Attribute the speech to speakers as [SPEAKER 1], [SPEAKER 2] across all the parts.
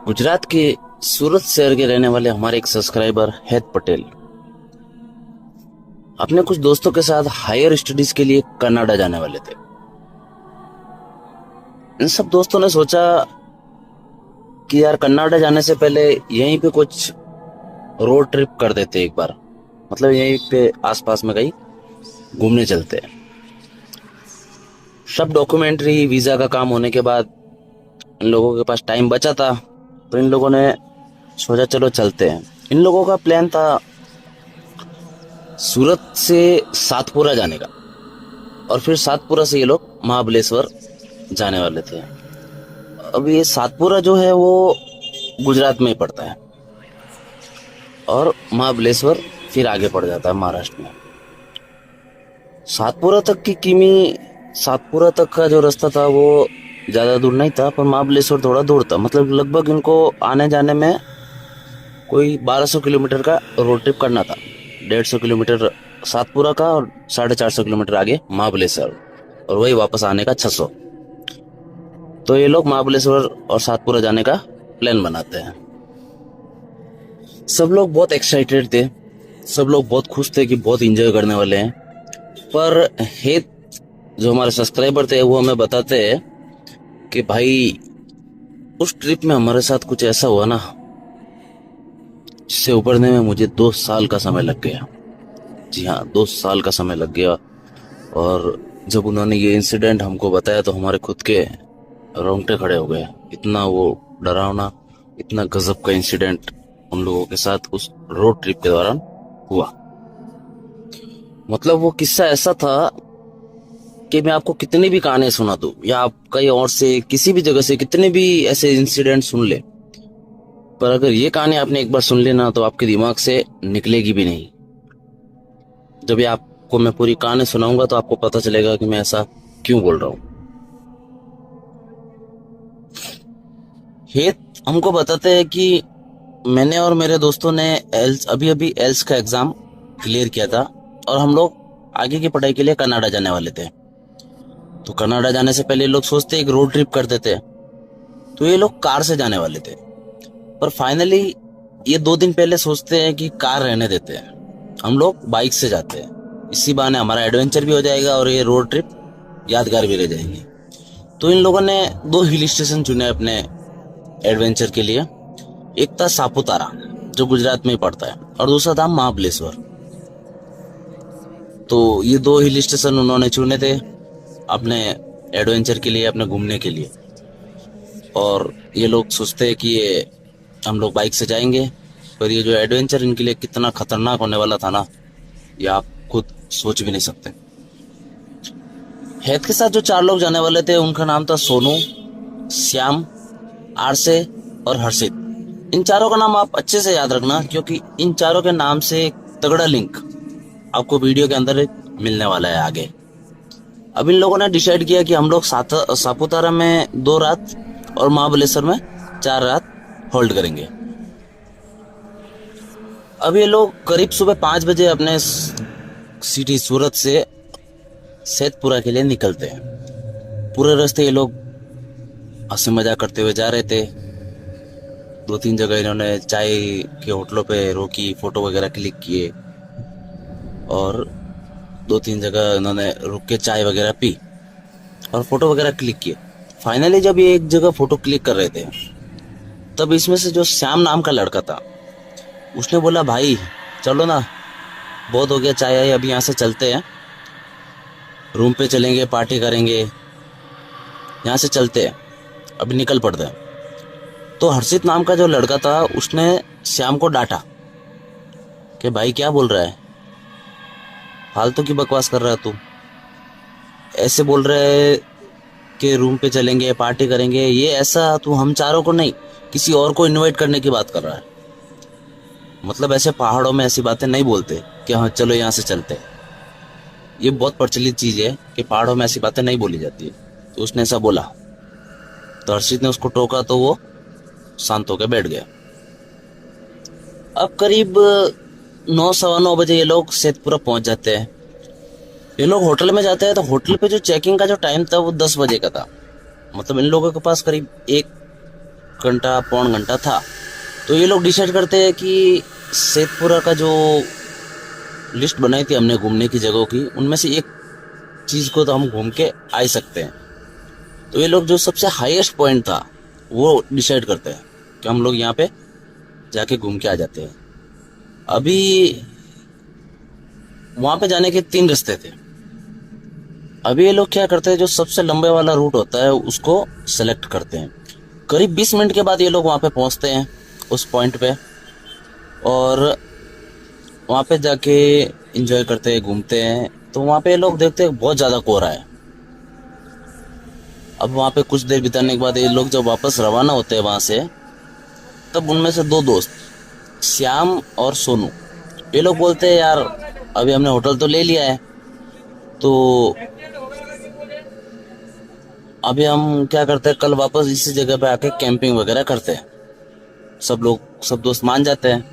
[SPEAKER 1] गुजरात के सूरत शहर के रहने वाले हमारे एक सब्सक्राइबर हैत पटेल अपने कुछ दोस्तों के साथ हायर स्टडीज के लिए कनाडा जाने वाले थे। इन सब दोस्तों ने सोचा कि यार कनाडा जाने से पहले यहीं पे कुछ रोड ट्रिप कर देते एक बार, मतलब यहीं पे आसपास में कहीं घूमने चलते हैं। सब डॉक्यूमेंट्री वीजा का काम होने के बाद इन लोगों के पास टाइम बचा था, तो इन लोगों ने सोचा चलो चलते हैं। इन लोगों का प्लान था सूरत से सातपुरा जाने का, और फिर सातपुरा से ये लोग महाबलेश्वर जाने वाले थे। अब ये सातपुरा जो है वो गुजरात में ही पड़ता है और महाबलेश्वर फिर आगे पड़ जाता है महाराष्ट्र में। सातपुरा तक का जो रास्ता था वो ज्यादा दूर नहीं था, पर महाबलेश्वर थोड़ा दूर था। मतलब लगभग इनको आने जाने में कोई 1200 किलोमीटर का रोड ट्रिप करना था। 150 किलोमीटर सातपुरा का और 450 किलोमीटर आगे महाबलेश्वर, और वही वापस आने का 600। तो ये लोग महाबलेश्वर और सातपुरा जाने का प्लान बनाते हैं। सब लोग बहुत एक्साइटेड थे, सब लोग बहुत खुश थे कि बहुत एंजॉय करने वाले हैं। पर हेत जो हमारे सब्सक्राइबर थे वो हमें बताते हैं कि भाई उस ट्रिप में हमारे साथ कुछ ऐसा हुआ ना जिससे उबरने में मुझे 2 साल का समय लग गया। जी हाँ, 2 साल का समय लग गया। और जब उन्होंने ये इंसिडेंट हमको बताया तो हमारे खुद के रोंगटे खड़े हो गए। इतना वो डरावना, इतना गजब का इंसिडेंट उन लोगों के साथ उस रोड ट्रिप के दौरान हुआ। मतलब वो किस्सा ऐसा था कि मैं आपको कितनी भी कहानी सुना दूं या आप कहीं और से किसी भी जगह से कितने भी ऐसे इंसिडेंट सुन ले, पर अगर ये कहानी आपने एक बार सुन लेना तो आपके दिमाग से निकलेगी भी नहीं। जब ये आपको मैं पूरी कहानी सुनाऊंगा तो आपको पता चलेगा कि मैं ऐसा क्यों बोल रहा हूं। हेत हमको बताते हैं कि मैंने और मेरे दोस्तों ने अभी एल्स का एग्जाम क्लियर किया था और हम लोग आगे की पढ़ाई के लिए कनाडा जाने वाले थे। तो कनाडा जाने से पहले लोग सोचते एक रोड ट्रिप करते थे, तो ये लोग कार से जाने वाले थे। पर फाइनली ये 2 दिन पहले सोचते हैं कि कार रहने देते हैं, हम लोग बाइक से जाते हैं। इसी बहाने हमारा एडवेंचर भी हो जाएगा और ये रोड ट्रिप यादगार भी रह जाएगी। तो इन लोगों ने 2 हिल स्टेशन चुने अपने एडवेंचर के लिए। एक था सापुतारा जो गुजरात में ही पड़ता है, और दूसरा था महाबलेश्वर। तो ये 2 हिल स्टेशन उन्होंने चुने थे अपने एडवेंचर के लिए, अपने घूमने के लिए। और ये लोग सोचते हैं कि ये हम लोग बाइक से जाएंगे, पर ये जो एडवेंचर इनके लिए कितना खतरनाक होने वाला था ना, ये आप खुद सोच भी नहीं सकते। हैत के साथ जो 4 लोग जाने वाले थे उनका नाम था सोनू, श्याम, आरसे और हर्षित। इन चारों का नाम आप अच्छे से याद रखना, क्योंकि इन चारों के नाम से एक तगड़ा लिंक आपको वीडियो के अंदर मिलने वाला है आगे। अब इन लोगों ने डिसाइड किया कि हम लोग सापुतारा में 2 रात और महाबलेश्वर में 4 रात होल्ड करेंगे। अब ये लोग करीब सुबह 5 बजे अपने सिटी सूरत से सैदपुरा के लिए निकलते हैं। पूरे रास्ते ये लोग हंसी मजाक करते हुए जा रहे थे। 2-3 जगह इन्होंने चाय के होटलों पे रोकी, फोटो वगैरह क्लिक किए, और 2-3 जगह इन्होंने रुक के चाय वगैरह पी और फोटो वगैरह क्लिक किए। फाइनली जब ये एक जगह फोटो क्लिक कर रहे थे, तब इसमें से जो श्याम नाम का लड़का था उसने बोला, भाई चलो ना, बहुत हो गया चाय आए, अभी यहाँ से चलते हैं, रूम पे चलेंगे, पार्टी करेंगे, यहाँ से चलते हैं, अभी निकल पड़ते हैं। तो हर्षित नाम का जो लड़का था उसने श्याम को डांटा कि भाई क्या बोल रहा है, फालतू की बकवास कर रहा है तू, ऐसे बोल रहे है कि रूम पे चलेंगे, पार्टी करेंगे, ये ऐसा तू हम चारों को नहीं किसी और को इनवाइट करने की बात कर रहा है। मतलब ऐसे पहाड़ों में ऐसी बातें नहीं बोलते कि हाँ चलो यहाँ से चलते। ये बहुत प्रचलित चीज है कि पहाड़ों में ऐसी बातें नहीं बोली जाती है। तो उसने ऐसा बोला, तो हर्षित ने उसको टोका तो वो शांत होकर बैठ गया। अब करीब 9-9:15 बजे ये लोग सैदपुरा पहुंच जाते हैं। ये लोग होटल में जाते हैं, तो होटल पे जो चेकिंग का जो टाइम था वो 10 बजे का था। मतलब इन लोगों के पास करीब 1 घंटा पौन घंटा था। तो ये लोग डिसाइड करते हैं कि सैदपुरा का जो लिस्ट बनाई थी हमने घूमने की जगहों की, उनमें से एक चीज को तो हम घूम के आ ही सकते हैं। तो ये लोग जो सबसे हाईएस्ट पॉइंट था वो डिसाइड करते हैं कि हम लोग यहाँ पे जाके घूम के आ जाते हैं। अभी वहां पे जाने के 3 रास्ते थे। अभी ये लोग क्या करते हैं, जो सबसे लंबे वाला रूट होता है उसको सेलेक्ट करते हैं। करीब 20 मिनट के बाद ये लोग वहां पे पहुंचते हैं उस पॉइंट पे, और वहां पे जाके एंजॉय करते हैं, घूमते हैं। तो वहां पे ये लोग देखते हैं बहुत ज्यादा कोहरा है। अब वहां पे कुछ देर बिताने के बाद ये लोग जब वापस रवाना होते हैं वहां से, तब उनमें से 2 दोस्त श्याम और सोनू, ये लोग बोलते हैं यार अभी हमने होटल तो ले लिया है, तो अभी हम क्या करते हैं, कल वापस इसी जगह पे आके कैंपिंग वगैरह करते हैं। सब दोस्त मान जाते हैं।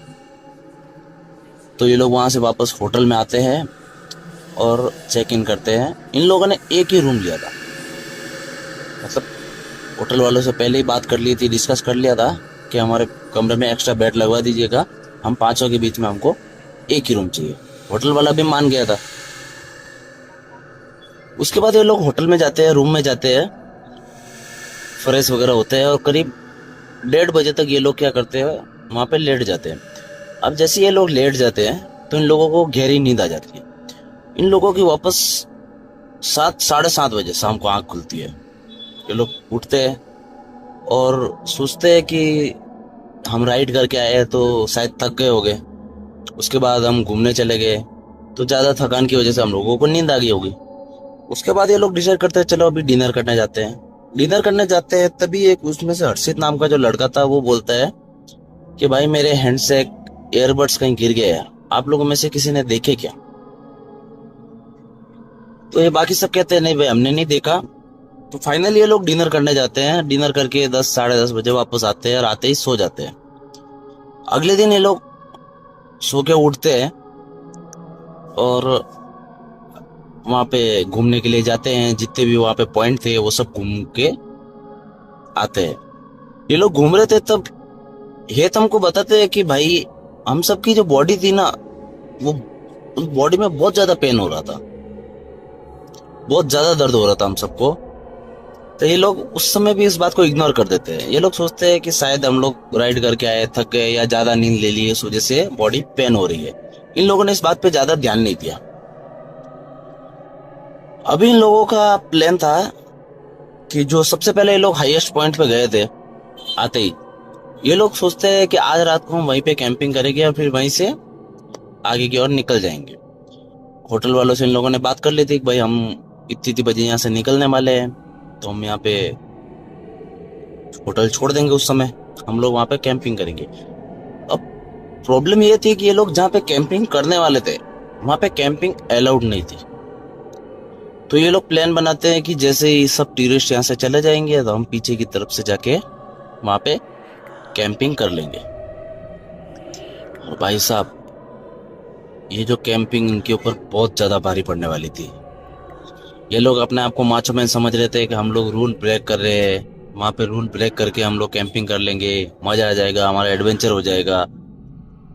[SPEAKER 1] तो ये लोग वहां से वापस होटल में आते हैं और चेक इन करते हैं। इन लोगों ने एक ही रूम लिया था, मतलब होटल वालों से पहले ही बात कर ली थी, डिस्कस कर लिया था कि हमारे कमरे में एक्स्ट्रा बेड लगवा दीजिएगा, हम 5 के बीच में हमको एक ही रूम चाहिए। होटल वाला भी मान गया था। उसके बाद ये लोग होटल में जाते हैं, रूम में जाते हैं, फ्रेश वगैरह होते हैं, और करीब 1:30 बजे तक ये लोग क्या करते हैं, वहां पे लेट जाते हैं। अब जैसे ये लोग लेट जाते हैं तो इन लोगों को गहरी नींद आ जाती है। इन लोगों की वापस 7 साढ़े 7 बजे शाम को आंख खुलती है। ये लोग उठते हैं और सोचते हैं कि हम राइड करके आए तो शायद थक गए होंगे, उसके बाद हम घूमने चले गए तो ज्यादा थकान की वजह से हम लोगों को नींद आ गई होगी। उसके बाद ये लोग डिसाइड करते हैं चलो अभी डिनर करने जाते हैं। डिनर करने जाते हैं, तभी एक उसमें से हर्षित नाम का जो लड़का था वो बोलता है कि भाई मेरे हैंड से एयरबड्स कहीं गिर गए हैं, आप लोगों में से किसी ने देखे क्या? तो ये बाकी सब कहते हैं नहीं भाई हमने नहीं देखा। तो फाइनली ये लोग डिनर करने जाते हैं। डिनर करके 10 साढ़े 10 बजे वापस आते हैं और आते ही सो जाते हैं। अगले दिन ये लोग सो के उठते हैं और वहां पे घूमने के लिए जाते हैं। जितने भी वहां पे पॉइंट थे वो सब घूम के आते हैं। ये लोग घूम रहे थे तब हेत हमको बताते हैं कि भाई हम सबकी जो बॉडी थी ना, वो उस बॉडी में बहुत ज्यादा पेन हो रहा था, बहुत ज्यादा दर्द हो रहा था हम सबको। तो ये लोग उस समय भी इस बात को इग्नोर कर देते हैं। ये लोग सोचते हैं कि शायद हम लोग राइड करके आए, थक गए या ज्यादा नींद ले ली, इस वजह से बॉडी पेन हो रही है। इन लोगों ने इस बात पे ज्यादा ध्यान नहीं दिया। अभी इन लोगों का प्लान था कि जो सबसे पहले ये लोग हाईएस्ट पॉइंट पे गए थे, आते ही ये लोग सोचते हैं कि आज रात को हम वहीं पे कैंपिंग करेंगे और फिर वहीं से आगे की ओर निकल जाएंगे। होटल वालों से इन लोगों ने बात कर ली थी कि भाई हम इतनी बजे यहाँ से निकलने वाले हैं, तो हम यहाँ पे होटल छोड़ देंगे, उस समय हम लोग वहां पे कैंपिंग करेंगे। अब प्रॉब्लम ये थी कि ये लोग जहाँ पे कैंपिंग करने वाले थे वहां पे कैंपिंग अलाउड नहीं थी। तो ये लोग प्लान बनाते हैं कि जैसे ही सब टूरिस्ट यहाँ से चले जाएंगे तो हम पीछे की तरफ से जाके वहां पे कैंपिंग कर लेंगे। और भाई साहब ये जो कैंपिंग इनके ऊपर बहुत ज्यादा भारी पड़ने वाली थी। ये लोग अपने आप को माचो मैन समझ रहे थे कि हम लोग रूल ब्रेक कर रहे हैं, वहां पे रूल ब्रेक करके हम लोग कैंपिंग कर लेंगे, मजा आ जाएगा, हमारा एडवेंचर हो जाएगा।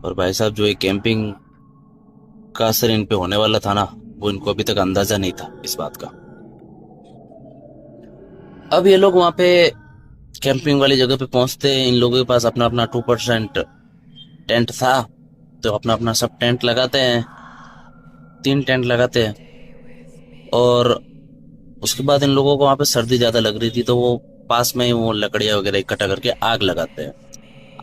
[SPEAKER 1] और भाई साहब जो ये कैंपिंग का असर इन पे होने वाला था ना, वो इनको अभी तक अंदाजा नहीं था इस बात का। अब ये लोग वहां पे कैंपिंग वाली जगह पे पहुंचते हैं। इन लोगों के पास अपना अपना 2% टेंट था, तो अपना अपना सब टेंट लगाते हैं, 3 टेंट लगाते हैं। और उसके बाद इन लोगों को वहां पे सर्दी ज्यादा लग रही थी, तो वो पास में ही वो लकड़ियां वगैरह इकट्ठा करके आग लगाते हैं।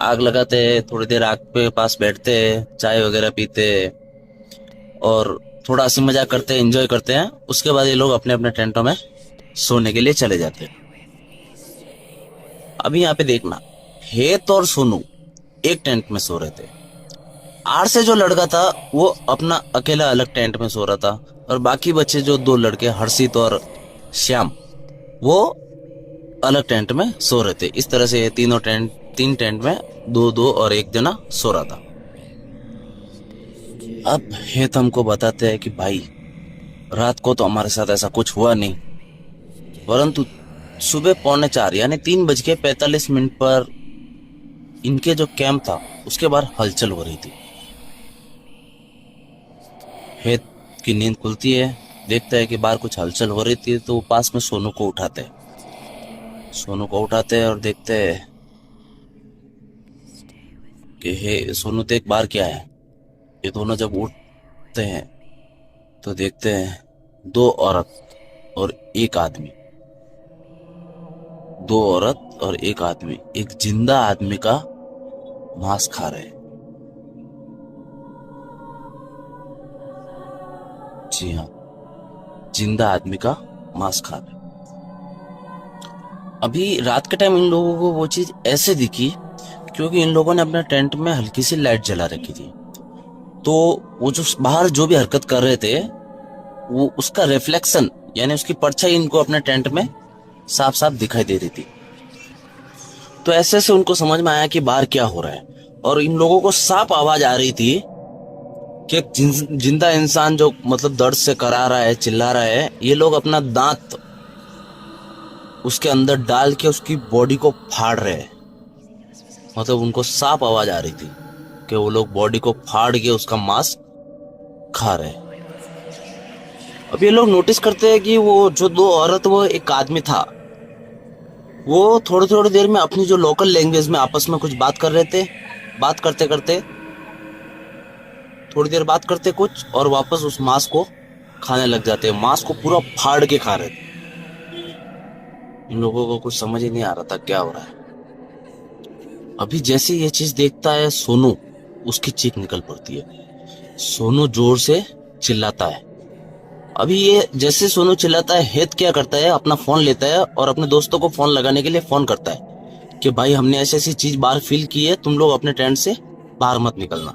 [SPEAKER 1] आग लगाते हैं, थोड़ी देर आग पे पास बैठते हैं, चाय वगैरह पीते हैं और थोड़ा हंसी मजाक करते हैं, एंजॉय करते हैं। उसके बाद ये लोग अपने अपने टेंटों में सोने के लिए चले जाते हैं। अभी यहाँ पे देखना, हेत और सोनू एक टेंट में सो रहे थे। आर से जो लड़का था वो अपना अकेला अलग टेंट में सो रहा था, और बाकी बच्चे जो 2 लड़के हर्षित और श्याम, वो अलग टेंट में सो रहे थे। इस तरह से ये 3 टेंट में 2-2 और एक जना सो रहा था। अब हेत हमको बताते हैं कि भाई रात को तो हमारे साथ ऐसा कुछ हुआ नहीं, परंतु सुबह 3:45 यानी 3:45 पर इनके जो कैंप था उसके बाहर हलचल हो रही थी। हेत की नींद खुलती है, देखता है कि बाहर कुछ हलचल हो रही थी, तो वो पास में सोनू को उठाते हैं। सोनू को उठाते हैं और देखते हैं कि हे सोनू देख बाहर क्या है। ये दोनों जब उठते हैं तो देखते हैं दो औरत और एक आदमी, दो औरत और एक आदमी एक जिंदा आदमी का मांस खा रहे हैं। जी हाँ, जिंदा आदमी का मांस खा रहे हैं। अभी रात के टाइम इन लोगों को वो चीज ऐसे दिखी क्योंकि इन लोगों ने अपने टेंट में हल्की सी लाइट जला रखी थी, तो वो जो बाहर जो भी हरकत कर रहे थे वो उसका रिफ्लेक्शन यानी उसकी परछाई इनको अपने टेंट में साफ साफ दिखाई दे रही थी। तो ऐसे से उनको समझ में आया कि बाहर क्या हो रहा है, और इन लोगों को साफ आवाज आ रही थी कि एक जिंदा इंसान जो मतलब दर्द से करा रहा है, चिल्ला रहा है, ये लोग अपना दांत उसके अंदर डाल के उसकी बॉडी को फाड़ रहे हैं। मतलब उनको साफ आवाज आ रही थी कि वो लोग बॉडी को फाड़ के उसका मांस खा रहे हैं। अब ये लोग नोटिस करते हैं कि वो जो दो औरत वो एक आदमी था, वो थोड़ी थोड़ी देर में अपनी जो लोकल लैंग्वेज में आपस में कुछ बात कर रहे थे। बात करते करते थोड़ी देर बात करते कुछ और वापस उस मांस को खाने लग जाते हैं। मांस को पूरा फाड़ के खा रहे थे। इन लोगों को कुछ समझ ही नहीं आ रहा था क्या हो रहा है। अभी जैसे ये चीज देखता है सोनू, उसकी चीख निकल पड़ती है। सोनू जोर से चिल्लाता है। अभी ये जैसे सोनू चिल्लाता है, हेत क्या करता है, अपना फोन लेता है और अपने दोस्तों को फोन लगाने के लिए फोन करता है कि भाई हमने ऐसी ऐसी चीज बाहर फील की है, तुम लोग अपने टेंट से बाहर मत निकलना।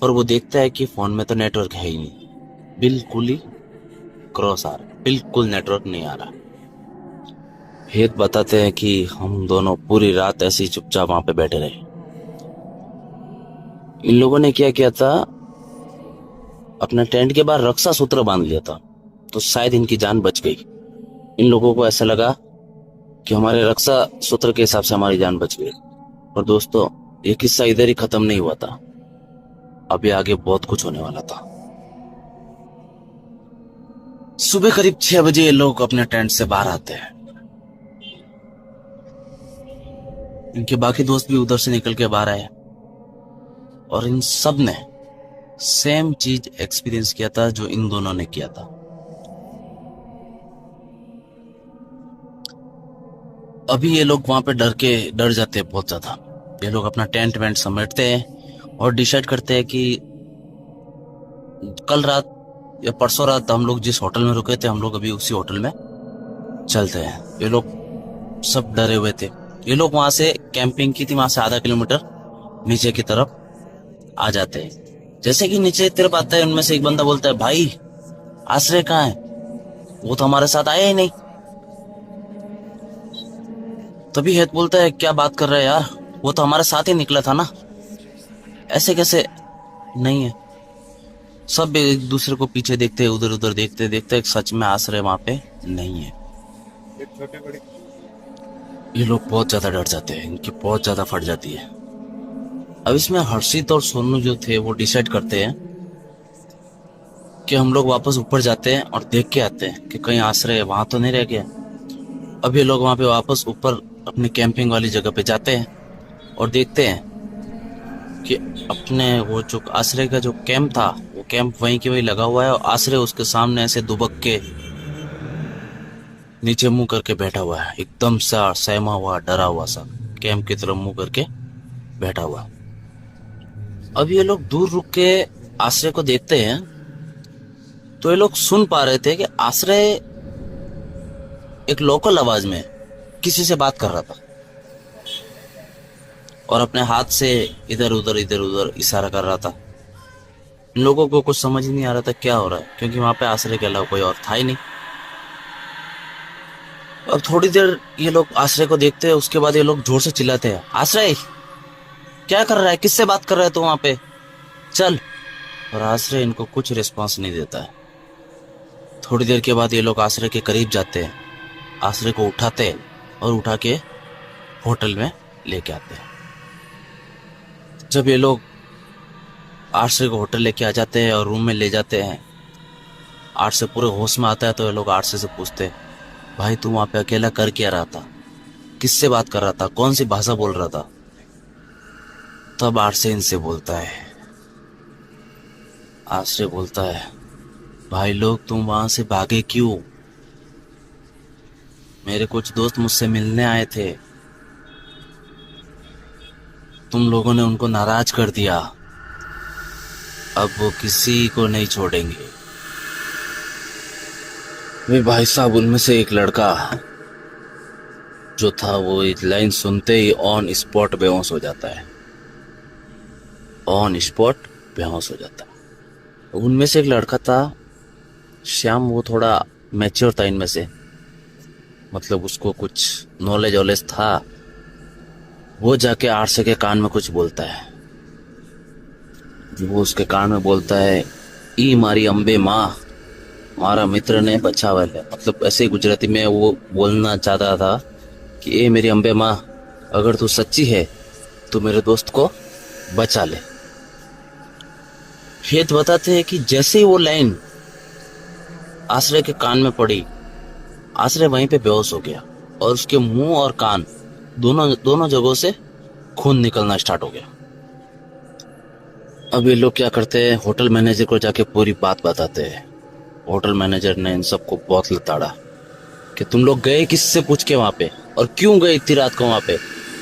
[SPEAKER 1] और वो देखता है कि फोन में तो नेटवर्क है ही नहीं, बिल्कुल ही क्रॉस आ रहा है, बिल्कुल नेटवर्क नहीं आ रहा। हेत बताते हैं कि हम दोनों पूरी रात ऐसे ही चुपचाप वहां पे बैठे रहे। इन लोगों ने क्या किया था, अपने टेंट के बाहर रक्षा सूत्र बांध लिया था, तो शायद इनकी जान बच गई। इन लोगों को ऐसा लगा कि हमारे रक्षा सूत्र के हिसाब से हमारी जान बच गई। और दोस्तों, ये किस्सा इधर ही खत्म नहीं हुआ था, अभी आगे बहुत कुछ होने वाला था। सुबह करीब 6 बजे ये लोग अपने टेंट से बाहर आते हैं। इनके बाकी दोस्त भी उधर से निकल के बाहर आए और इन सब ने सेम चीज एक्सपीरियंस किया था जो इन दोनों ने किया था। अभी ये लोग वहां पे डर जाते हैं बहुत ज्यादा। ये लोग अपना टेंट वेंट समेटते हैं और डिसाइड करते हैं कि कल रात या परसों रात हम लोग जिस होटल में रुके थे, हम लोग अभी उसी होटल में चलते हैं। ये लोग सब डरे हुए थे। ये लोग वहां से कैंपिंग की थी, वहां से आधा किलोमीटर नीचे की तरफ आ जाते हैं। जैसे कि नीचे तरफ आता है, उनमें से एक बंदा बोलता है, भाई आश्रय कहाँ है, वो तो हमारे साथ आया ही नहीं। तभी हेत बोलता है, क्या बात कर रहा है यार, वो तो हमारे साथ ही निकला था ना, ऐसे कैसे नहीं है। सब एक दूसरे को पीछे देखते, उधर उधर देखते देखते सच में आश्रय वहां पे नहीं है। ये लोग बहुत ज्यादा डर जाते हैं, इनकी बहुत ज्यादा फट जाती है। अब इसमें हर्षित और सोनू जो थे वो डिसाइड करते हैं कि हम लोग वापस ऊपर जाते हैं और देख के आते हैं कि कहीं आश्रय वहां तो नहीं रह गया। अब ये लोग वहां पे वापस ऊपर अपनी कैंपिंग वाली जगह पे जाते हैं और देखते हैं कि अपने वो जो आश्रय का जो कैंप था, वो कैंप वहीं के वहीं लगा हुआ है और आश्रय उसके सामने ऐसे दुबक के नीचे मुंह करके बैठा हुआ है, एकदम सा सहमा हुआ, डरा हुआ सा, कैंप की तरफ मुंह करके बैठा हुआ। अब ये लोग दूर रुक के आश्रय को देखते हैं तो ये लोग सुन पा रहे थे कि आश्रय एक लोकल आवाज में किसी से बात कर रहा था और अपने हाथ से इधर उधर इशारा कर रहा था। इन लोगों को कुछ समझ ही नहीं आ रहा था क्या हो रहा है, क्योंकि वहां पे आश्रय के अलावा कोई और था ही नहीं। अब थोड़ी देर ये लोग आश्रय को देखते हैं, उसके बाद ये लोग जोर से चिल्लाते हैं, आश्रय क्या कर रहा है, किससे बात कर रहा है तू वहां पे, चल। और आश्रय इनको कुछ रिस्पांस नहीं देता है। थोड़ी देर के बाद ये लोग आश्रय के करीब जाते हैं, आश्रय को उठाते हैं और उठा के होटल में लेके आते हैं। जब ये लोग आश्रय को होटल लेके आ जाते हैं और रूम में ले जाते हैं, आश्रय पूरे होश में आता है तो ये लोग आश्रय से पूछते हैं, भाई तू वहां पे अकेला कर क्या रहा था, किससे बात कर रहा था, कौन सी भाषा बोल रहा था। तब आश्रय इनसे बोलता है, आश्रय बोलता है, भाई लोग तुम वहां से भागे क्यों, मेरे कुछ दोस्त मुझसे मिलने आए थे, तुम लोगों ने उनको नाराज कर दिया, अब वो किसी को नहीं छोड़ेंगे। वे भाई साहब, उनमें से एक लड़का जो था वो एक लाइन सुनते ही ऑन स्पॉट बेहोश हो जाता है, ऑन स्पॉट बेहोश हो जाता है। उनमें से एक लड़का था श्याम, वो थोड़ा मैच्योर था इनमें से, मतलब उसको कुछ नॉलेज वॉलेज था। वो जाके आरसे के कान में कुछ बोलता है, वो उसके कान में बोलता है, ई मारी अंबे माँ, हमारा मित्र ने बचावा है। मतलब ऐसे ही गुजराती में वो बोलना चाहता था कि ए मेरी अंबे माँ, अगर तू सच्ची है तो मेरे दोस्त को बचा ले। हेत बताते हैं कि जैसे ही वो लाइन आश्रय के कान में पड़ी, आश्रय वहीं पे बेहोश हो गया और उसके मुंह और कान दोनों जगहों से खून निकलना स्टार्ट हो गया। अब ये लोग क्या करते हैं, होटल मैनेजर को जाके पूरी बात बताते हैं। होटल मैनेजर ने इन सबको बहुत लताड़ा कि तुम लोग गए किससे पूछ के वहां पे, और क्यों गए इतनी रात को वहां पे।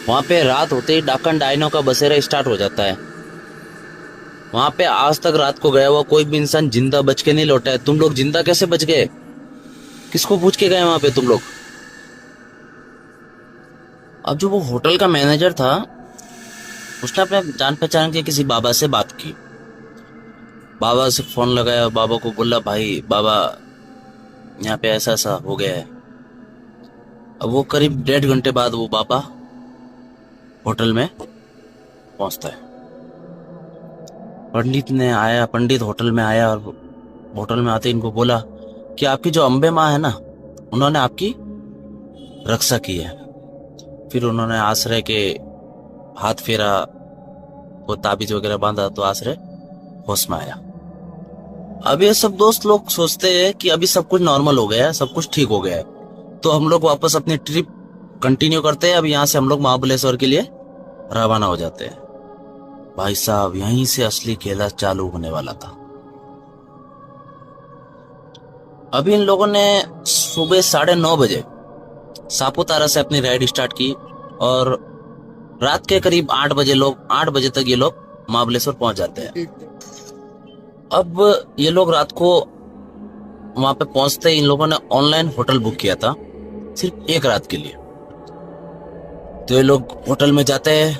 [SPEAKER 1] वहां पे रात होते ही डाकन डायनों का बसेरा स्टार्ट हो जाता है। वहां पे आज तक रात को गया हुआ कोई भी इंसान जिंदा बच के नहीं लौटा है। तुम लोग जिंदा कैसे बच गए, किसको पूछ के गए वहां पे तुम लोग। अब जो वो होटल का मैनेजर था, उसने अपने जान पहचान के किसी बाबा से बात की, बाबा से फोन लगाया, बाबा को बोला, भाई बाबा यहाँ पे ऐसा ऐसा हो गया है। अब वो करीब 1.5 घंटे बाद वो बाबा होटल में पहुंचता है। पंडित होटल में आया और होटल में आते इनको बोला कि आपकी जो अंबे माँ है ना, उन्होंने आपकी रक्षा की है। फिर उन्होंने आश्रय के हाथ फेरा, वो ताबीज वगैरह बांधा तो आश्रय होश में आया। अब ये सब दोस्त लोग सोचते हैं कि अभी सब कुछ नॉर्मल हो गया है, सब कुछ ठीक हो गया है, तो हम लोग वापस अपनी ट्रिप कंटिन्यू करते हैं। अब यहाँ से हम लोग महाबलेश्वर के लिए रवाना हो जाते हैं। भाई साहब, यहीं से असली खेला चालू होने वाला था। अभी इन लोगों ने सुबह 9:30 बजे सापुतारा से अपनी राइड स्टार्ट की और रात के करीब 8 बजे तक ये लोग महाबलेश्वर पहुंच जाते हैं। अब ये लोग रात को वहां पे पहुंचते ही इन लोगों ने ऑनलाइन होटल बुक किया था सिर्फ एक रात के लिए। तो ये लोग होटल में जाते हैं,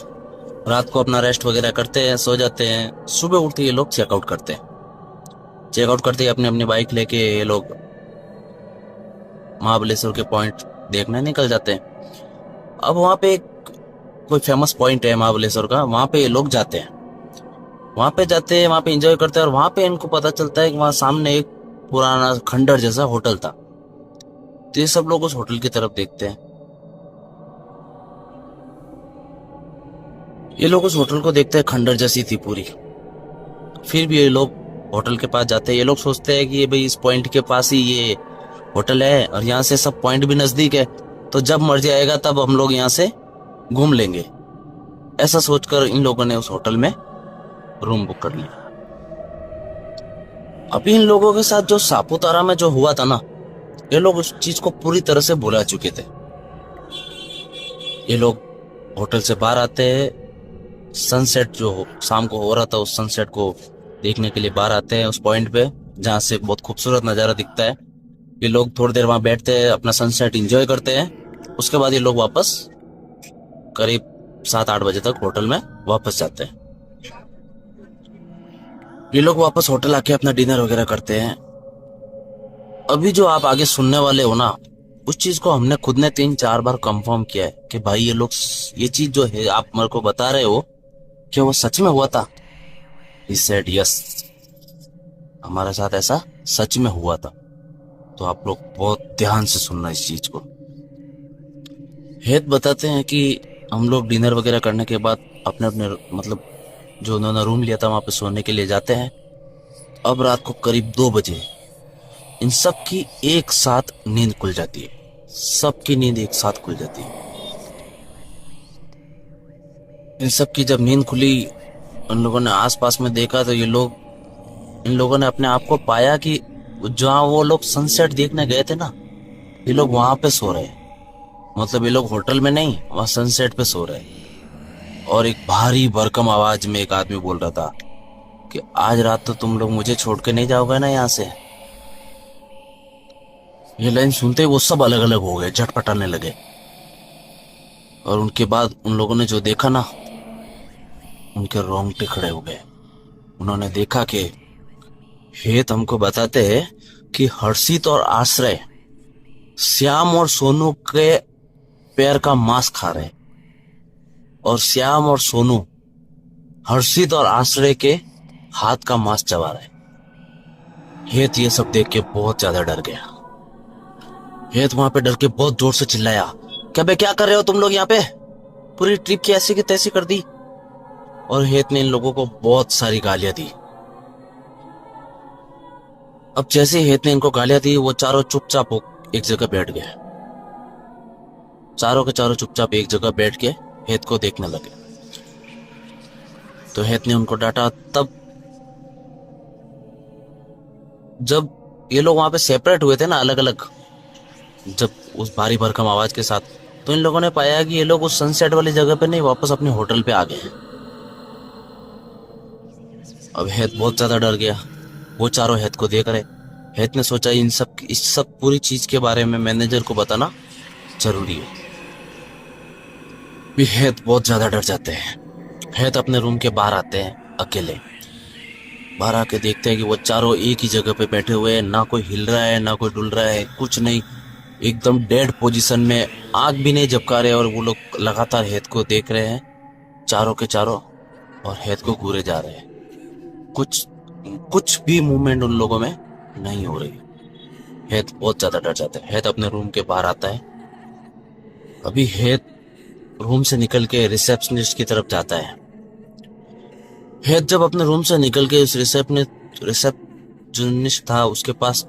[SPEAKER 1] रात को अपना रेस्ट वगैरह करते हैं, सो जाते हैं। सुबह उठते ये लोग चेकआउट करते हैं। चेकआउट करते ही अपनी अपनी बाइक लेके ये लोग महाबलेश्वर के पॉइंट देखने निकल जाते हैं। अब वहां पे कोई फेमस पॉइंट है महाबलेश्वर का, वहां पे ये लोग जाते हैं। वहां पे एंजॉय करते हैं और वहां पे इनको पता चलता है कि वहां सामने एक पुराना खंडर जैसा होटल था। तो ये सब लोग उस होटल की तरफ देखते हैं। ये लोग उस होटल को देखते हैं, खंडर जैसी थी पूरी। फिर भी ये लोग होटल के पास जाते हैं। ये लोग सोचते हैं कि ये भाई इस पॉइंट के पास ही ये होटल है और यहाँ से सब पॉइंट भी नजदीक है, तो जब मर्जी आएगा तब हम लोग यहाँ से घूम लेंगे। ऐसा सोचकर इन लोगों ने उस होटल में रूम बुक कर लिया। अभी इन लोगों के साथ जो सापुतारा में जो हुआ था ना, ये लोग उस चीज को पूरी तरह से भुला चुके थे। ये लोग होटल से बाहर आते हैं, सनसेट जो शाम को हो रहा था उस सनसेट को देखने के लिए बाहर आते हैं उस पॉइंट पे जहाँ से बहुत खूबसूरत नज़ारा दिखता है। ये लोग थोड़ी देर वहां बैठते हैं, अपना सनसेट एंजॉय करते हैं। उसके बाद ये लोग वापस करीब 7-8 बजे तक होटल में वापस जाते हैं। ये लोग वापस होटल आके अपना डिनर वगैरह करते हैं। अभी जो आप आगे सुनने वाले हो ना, उस चीज को हमने खुद ने 3-4 बार कंफर्म किया है कि भाई ये चीज जो है आप मेरे को बता रहे हो, क्या वो सच में हुआ था। He said yes, हमारे साथ ऐसा सच में हुआ था। तो आप लोग बहुत ध्यान से सुनना इस चीज को। हेत बताते हैं कि हम लोग डिनर वगैरह करने के बाद अपने अपने मतलब जो उन्होंने रूम लिया था वहां पे सोने के लिए जाते हैं। अब रात को करीब 2 बजे इन सब की एक साथ नींद खुल जाती है। सबकी नींद एक साथ खुल जाती है। इन सब की जब नींद खुली, उन लोगों ने आसपास में देखा तो इन लोगों ने अपने आप को पाया कि जहाँ वो लोग सनसेट देखने गए थे ना, ये लोग वहां पे सो रहे हैं। मतलब ये लोग होटल में नहीं, वहां सनसेट पे सो रहे हैं। और एक भारी भरकम आवाज में एक आदमी बोल रहा था कि आज रात तो तुम लोग मुझे छोड़ के नहीं जाओगे ना यहाँ से। ये लाइन सुनते ही वो सब अलग अलग हो गए, झटपटाने लगे। और उनके बाद उन लोगों ने जो देखा ना, उनके रोंगटे खड़े हो गए। उन्होंने देखा कि हेत हमको बताते हैं कि हर्षित और आश्रय श्याम और सोनू के पैर का मांस खा रहे, और श्याम और सोनू हर्षित और आश्रय के हाथ का मांस चबा रहे। हेत ये सब देख के बहुत ज्यादा डर गया। हेत वहां पे डर के बहुत जोर से चिल्लाया, क्या बे, क्या कर रहे हो तुम लोग यहाँ पे? पूरी ट्रिप की ऐसी की तैसी कर दी। और हेत ने इन लोगों को बहुत सारी गालियां दी। अब जैसे हेत ने इनको गालियां दी, वो चारों चुपचाप एक जगह बैठ गए। चारों के चारों चुपचाप एक जगह बैठ के हेत को देखने लगे। तो हेत ने उनको डांटा। तब जब ये लोग वहां पे सेपरेट हुए थे ना, अलग अलग, जब उस भारी भरकम आवाज के साथ, तो इन लोगों ने पाया कि ये लोग उस सनसेट वाली जगह पे नहीं, वापस अपने होटल पे आ गए हैं। अब हेत बहुत ज्यादा डर गया। वो चारों हेत को देख रहे। हेत ने सोचा इस सब पूरी चीज के बारे में मैनेजर को बताना जरूरी है। भी हेत बहुत ज्यादा डर जाते हैं। हेत अपने रूम के बाहर आते हैं अकेले। बाहर आके देखते हैं कि वो चारों एक ही जगह पे बैठे हुए हैं। ना कोई हिल रहा है, ना कोई डुल रहा है, कुछ नहीं। एकदम डेड पोजीशन में, आंख भी नहीं झपका रहे। और वो लोग लगातार हेत को देख रहे हैं, चारों के चारों, और हेत को घूरे जा रहे हैं। कुछ भी मूवमेंट उन लोगों में नहीं हो रही। हेत बहुत ज्यादा डर जाता है। हेत अपने रूम के बाहर आता है। अभी हेत रूम से निकल के रिसेप्शनिस्ट की तरफ जाता है। हेत जब अपने रूम से निकल के उस रिसेप्शनिस्ट था उसके पास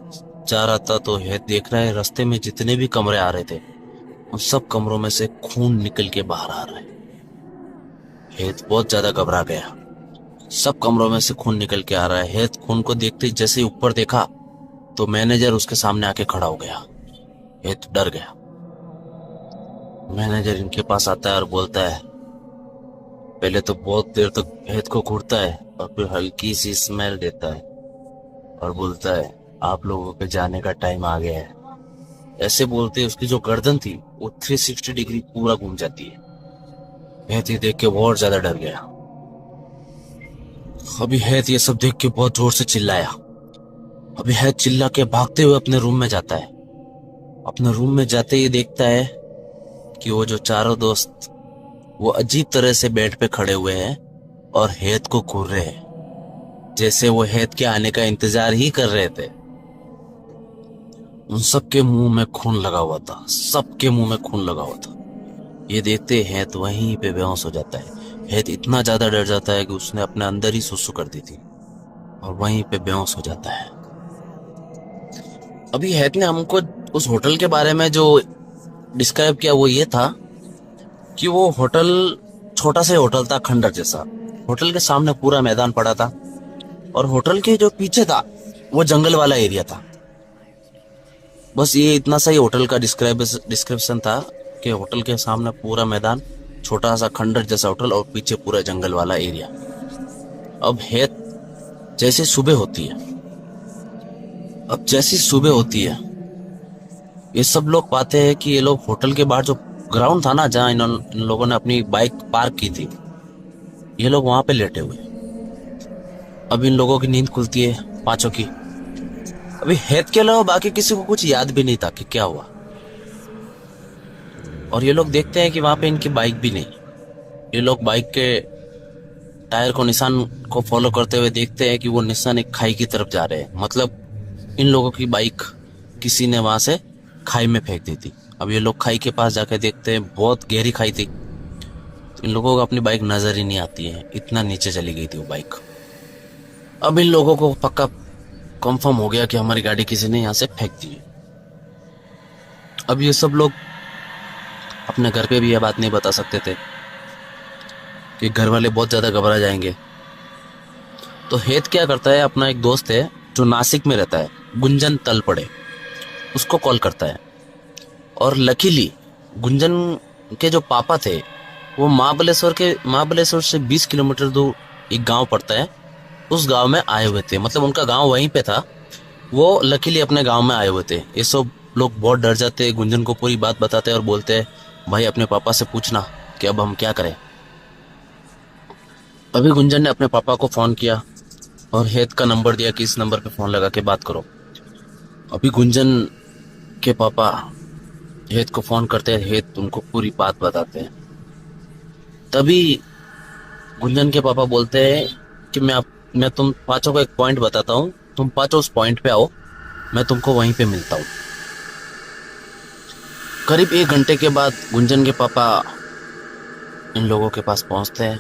[SPEAKER 1] जा रहा था, तो हेत देख रहा है रास्ते में जितने भी कमरे आ रहे थे, उन सब कमरों में से खून निकल के बाहर आ रहा है। हेत बहुत ज्यादा घबरा गया। सब कमरों में से खून निकल के आ रहा है। हेत खून को देखते ही जैसे ही ऊपर देखा, तो मैनेजर उसके सामने आके खड़ा हो गया। हेत डर गया। मैनेजर इनके पास आता है और बोलता है, पहले तो बहुत देर तक हेत को घूरता है और फिर हल्की सी स्मेल देता है और बोलता है, आप लोगों के जाने का टाइम आ गया है। ऐसे बोलते उसकी जो गर्दन थी वो 360 डिग्री पूरा घूम जाती है। हेत ये देख के बहुत ज्यादा डर गया। अभी हेत ये सब देख के बहुत जोर से चिल्लाया। अभी हेत चिल्ला के भागते हुए अपने रूम में जाता है। अपने रूम में जाते ही देखता है कि वो जो चारों दोस्त वो अजीब तरह से बेड पे खड़े हुए हैं और हेत को घूर रहे हैं, जैसे वो हेत के आने का इंतजार ही कर रहे थे। उन सबके मुंह में खून लगा हुआ था। सबके मुंह में खून लगा हुआ था। ये देखते हेत वहीं पे बेहोश हो जाता है। हेत इतना ज्यादा डर जाता है कि उसने अपने अंदर ही सुसु कर दी थी और वहीं पे बेहोश हो जाता है। अभी हेत ने हमको उस होटल के बारे में जो डिस्क्राइब किया वो ये था कि वो होटल छोटा सा होटल था, खंडर जैसा। होटल के सामने पूरा मैदान पड़ा था और होटल के जो पीछे था वो जंगल वाला एरिया था। बस ये इतना सा ही होटल का डिस्क्रिप्शन था कि होटल के सामने पूरा मैदान, छोटा सा खंडर जैसा होटल और पीछे पूरा जंगल वाला एरिया। अब हेत जैसे सुबह होती है, ये सब लोग पाते हैं कि ये लोग होटल के बाहर जो ग्राउंड था ना, जहाँ इन लोगों ने अपनी बाइक पार्क की थी, ये लोग वहां पे लेटे हुए। अब इन लोगों की नींद खुलती है, पांचों की। अभी हेत के अलावा बाकी किसी को कुछ याद भी नहीं था कि क्या हुआ। और ये लोग देखते हैं कि वहां पे इनकी बाइक भी नहीं। ये लोग बाइक के टायर को, निशान को फॉलो करते हुए देखते हैं कि वो निशान एक खाई की तरफ जा रहे हैं। मतलब इन लोगों की बाइक किसी ने वहां से खाई में फेंक दी थी। अब ये लोग खाई के पास जाकर देखते हैं, बहुत गहरी खाई थी। इन लोगों को अपनी बाइक नजर ही नहीं आती है, इतना नीचे चली गई थी वो बाइक। अब इन लोगों को पक्का कंफर्म हो गया कि हमारी गाड़ी किसी ने यहाँ से फेंक दी है। अब ये सब लोग अपने घर पे भी ये बात नहीं बता सकते थे कि घर वाले बहुत ज्यादा घबरा जाएंगे। तो हेत क्या करता है, अपना एक दोस्त है जो नासिक में रहता है, गुंजन तलपड़े, उसको कॉल करता है। और लकीली गुंजन के जो पापा थे वो महाबलेश्वर से 20 किलोमीटर दूर एक गांव पड़ता है, उस गांव में आए हुए थे। मतलब उनका गांव वहीं पे था, वो लकीली अपने गांव में आए हुए थे। ये सब लोग बहुत डर जाते हैं, गुंजन को पूरी बात बताते हैं और बोलते हैं भाई अपने पापा से पूछना कि अब हम क्या करें। अभी गुंजन ने अपने पापा को फोन किया और हेत का नंबर दिया कि इस नंबर पे फोन लगा के बात करो। अभी गुंजन के पापा हेत को फोन करते हैं, हेत उनको पूरी बात बताते हैं। तभी गुंजन के पापा बोलते हैं कि मैं तुम पांचों को एक पॉइंट बताता हूँ, तुम पांचों उस पॉइंट पे आओ, मैं तुमको वहीं पे मिलता हूँ। करीब 1 घंटे के बाद गुंजन के पापा इन लोगों के पास पहुंचते हैं।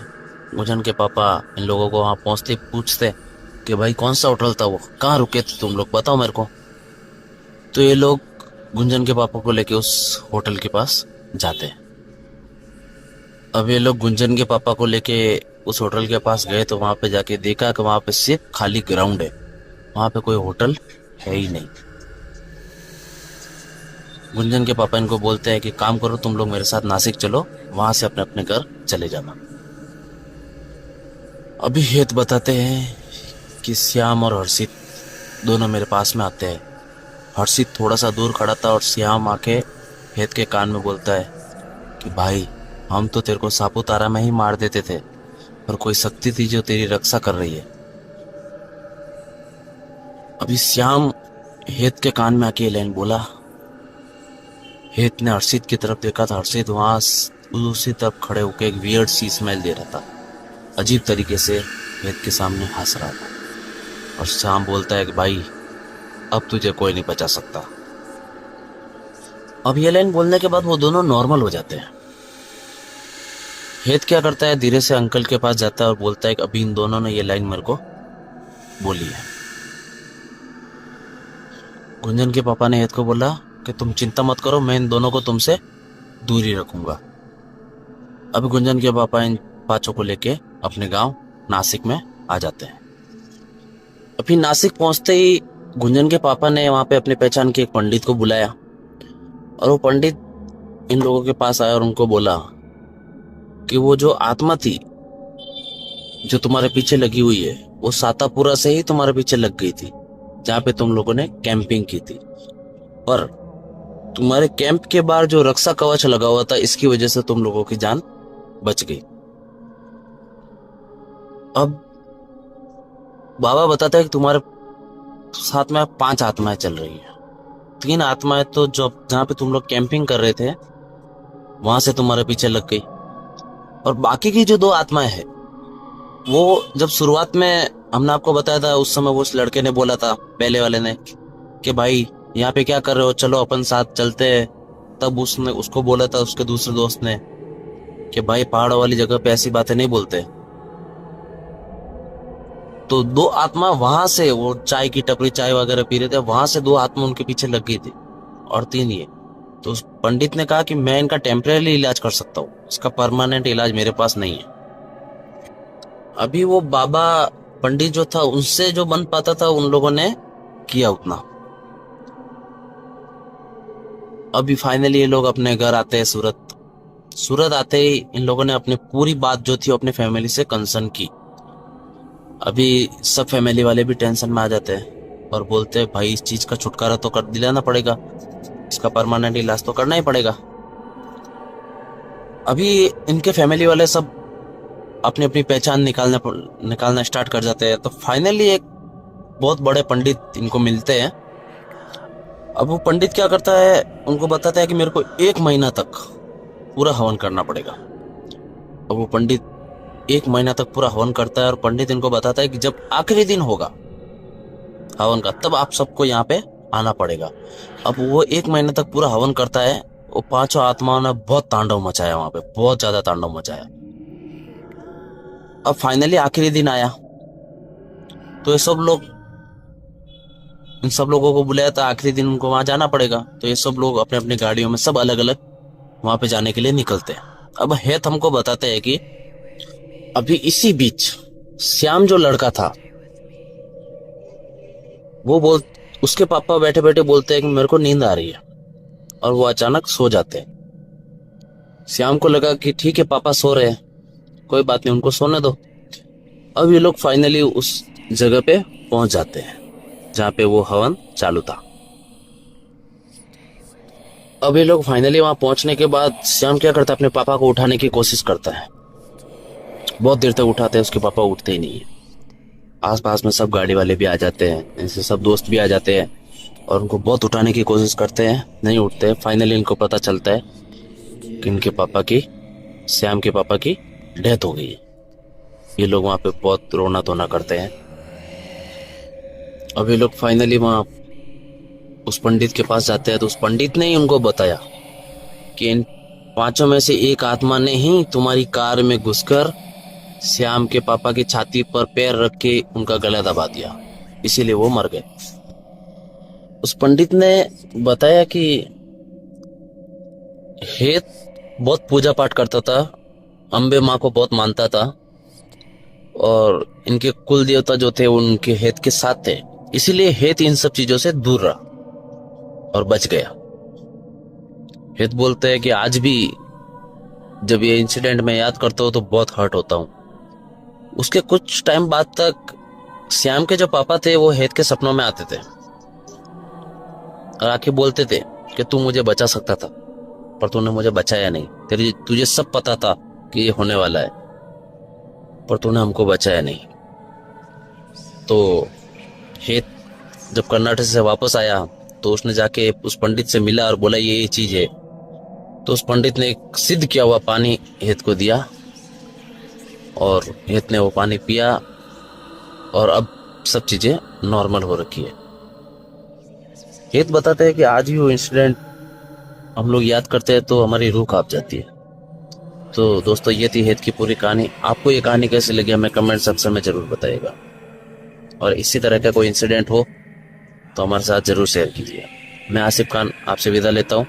[SPEAKER 1] गुंजन के पापा इन लोगों को वहां पहुंचते पूछते कि भाई कौन सा होटल था, वो कहाँ रुके थे तुम लोग, बताओ मेरे को। तो ये लोग गुंजन के पापा को लेके उस होटल के पास जाते हैं। अब ये लोग गुंजन के पापा को लेके उस होटल के पास गए तो वहां पे जाके देखा कि वहां पे सिर्फ खाली ग्राउंड है, वहां पे कोई होटल है ही नहीं। गुंजन के पापा इनको बोलते हैं कि काम करो, तुम लोग मेरे साथ नासिक चलो, वहां से अपने अपने घर चले जाना। अभी हेत बताते हैं कि श्याम और हर्षित दोनों मेरे पास में आते हैं। हर्षित थोड़ा सा दूर खड़ा था और श्याम आके हेत के कान में बोलता है कि भाई हम तो तेरे को सापुतारा में ही मार देते थे, पर कोई शक्ति थी जो तेरी रक्षा कर रही है। अभी श्याम हेत के कान में आके ये लाइन बोला। हेत ने हर्षित की तरफ देखा था, हर्षित वहां दूसरी तरफ खड़े होकर एक वियर्ड सी स्मेल दे रहा था, अजीब तरीके से हेत के सामने हंस रहा था। और श्याम बोलता है कि भाई अब तुझे कोई नहीं बचा सकता। अब ये लाइन बोलने के बाद वो दोनों नॉर्मल हो जाते हैं। हेत क्या करता है, धीरे से अंकल के पास जाता है और बोलता है कि अभी इन दोनों ने ये लाइन मेरे को बोली है। गुंजन के पापा ने हेत को बोला कि तुम चिंता मत करो, मैं इन दोनों को तुमसे दूर ही रखूंगा। अब गुंजन के पापा इन पांचों को लेके अपने गांव नासिक में आ जाते हैं। अभी नासिक पहुंचते ही गुंजन के पापा ने वहां पे अपने पहचान के एक पंडित को बुलाया और वो पंडित इन लोगों के पास आया और उनको बोला कि वो जो आत्मा थी जो तुम्हारे पीछे लगी हुई है, वो सातापुरा से ही तुम्हारे पीछे लग गई थी, जहाँ पे तुम लोगों ने कैंपिंग की थी। पर तुम्हारे कैंप के बाहर जो रक्षा कवच लगा हुआ था, इसकी वजह से तुम लोगों की जान बच गई। अब बाबा बताता है कि तुम्हारे साथ में 5 आत्माएं चल रही है। 3 आत्माएं तो जो जहां पे तुम लोग कैंपिंग कर रहे थे वहां से तुम्हारे पीछे लग गई, और बाकी की जो 2 आत्माएं हैं वो जब शुरुआत में हमने आपको बताया था, उस समय वो उस लड़के ने बोला था, पहले वाले ने, कि भाई यहाँ पे क्या कर रहे हो, चलो अपन साथ चलते हैं। तब उसने उसको बोला था उसके दूसरे दोस्त ने कि भाई पहाड़ों वाली जगह पे ऐसी बातें नहीं बोलते। तो 2 आत्मा वहां से, वो चाय की टपरी चाय वगैरह पी रहे थे, वहां से 2 आत्मा उनके पीछे लग गई थी, और 3 ये। तो उस पंडित ने कहा कि मैं इनका टेम्परेरी इलाज कर सकता हूँ, इसका परमानेंट इलाज मेरे पास नहीं है। अभी वो बाबा पंडित जो था, उनसे जो बन पाता था उन लोगों ने किया उतना। अभी फाइनली ये लोग अपने घर आते हैं सूरत आते ही इन लोगों ने अपनी पूरी बात जो थी अपने फैमिली से कंसर्न की। अभी सब फैमिली वाले भी टेंशन में आ जाते हैं और बोलते हैं भाई इस चीज का छुटकारा तो कर दिलाना पड़ेगा, इसका परमानेंट इलाज तो करना ही पड़ेगा। अभी इनके फैमिली वाले सब अपनी अपनी पहचान निकालना स्टार्ट कर जाते हैं। तो फाइनली एक बहुत बड़े पंडित इनको मिलते हैं। अब वो पंडित क्या करता है, उनको बताता है कि मेरे को 1 महीना तक पूरा हवन करना पड़ेगा। अब वो पंडित 1 महीना तक पूरा हवन करता है और पंडित इनको बताता है कि जब आखिरी दिन होगा हवन का, तब आप सबको यहाँ पे आना पड़ेगा। अब वो 1 महीने तक पूरा हवन करता है। वो 5 आत्माओं ने बहुत तांडव मचाया, वहां पे बहुत ज्यादा तांडव मचाया। अब फाइनली आखिरी दिन आया, तो ये सब लोग, इन सब लोगों को बुलाया था, आखिरी दिन उनको वहां जाना पड़ेगा, तो ये सब लोग अपने अपनी गाड़ियों में सब अलग अलग वहां पे जाने के लिए निकलते हैं। अब हेत हमको बताते हैं कि अभी इसी बीच श्याम जो लड़का था वो उसके पापा बैठे बैठे बोलते हैं कि मेरे को नींद आ रही है, और वो अचानक सो जाते हैं। श्याम को लगा कि ठीक है पापा सो रहे हैं, कोई बात नहीं, उनको सोने दो। अब ये लोग फाइनली उस जगह पे पहुंच जाते हैं जहां पे वो हवन चालू था। अब ये लोग फाइनली वहां पहुंचने के बाद श्याम क्या करता है, अपने पापा को उठाने की कोशिश करता है। बहुत देर तक उठाते हैं, उसके पापा उठते ही नहीं है। आसपास में सब गाड़ी वाले भी आ जाते हैं, इनसे सब दोस्त भी आ जाते हैं और उनको बहुत उठाने की कोशिश करते हैं, नहीं उठते। फाइनली इनको पता चलता है कि इनके पापा की, श्याम के पापा की डेथ हो गई है। ये लोग वहां पे बहुत रोना धोना करते हैं। अब ये लोग फाइनली वहां उस पंडित के पास जाते हैं, तो उस पंडित ने ही उनको बताया कि इन पांचों में से एक आत्मा ने ही तुम्हारी कार में घुसकर श्याम के पापा की छाती पर पैर रख के उनका गला दबा दिया, इसीलिए वो मर गए। उस पंडित ने बताया कि हेत बहुत पूजा पाठ करता था, अम्बे माँ को बहुत मानता था, और इनके कुल देवता जो थे उनके हेत के साथ थे, इसीलिए हेत इन सब चीजों से दूर रहा और बच गया। हेत बोलते हैं कि आज भी जब ये इंसिडेंट मैं याद करता हूँ तो बहुत हर्ट होता हूँ। उसके कुछ टाइम बाद तक श्याम के जो पापा थे वो हेत के सपनों में आते थे और आके बोलते थे कि तू मुझे बचा सकता था पर तूने मुझे बचाया नहीं, तुझे सब पता था कि ये होने वाला है पर तूने हमको बचाया नहीं। तो हेत जब कर्नाटक से वापस आया तो उसने जाके उस पंडित से मिला और बोला ये चीज है, तो उस पंडित ने सिद्ध किया हुआ पानी हेत को दिया और हेत ने वो पानी पिया और अब सब चीजें नॉर्मल हो रखी है। हेत बताते हैं कि आज भी वो इंसिडेंट हम लोग याद करते हैं तो हमारी रूह कांप जाती है। तो दोस्तों ये थी हेत की पूरी कहानी। आपको ये कहानी कैसी लगी हमें कमेंट सेक्शन में जरूर बताइएगा, और इसी तरह का कोई इंसिडेंट हो तो हमारे साथ जरूर शेयर कीजिए। मैं आसिफ खान आपसे विदा लेता हूँ।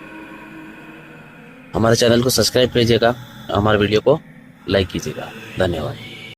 [SPEAKER 1] हमारे चैनल को सब्सक्राइब कीजिएगा, हमारे वीडियो को लाइक कीजिएगा। धन्यवाद।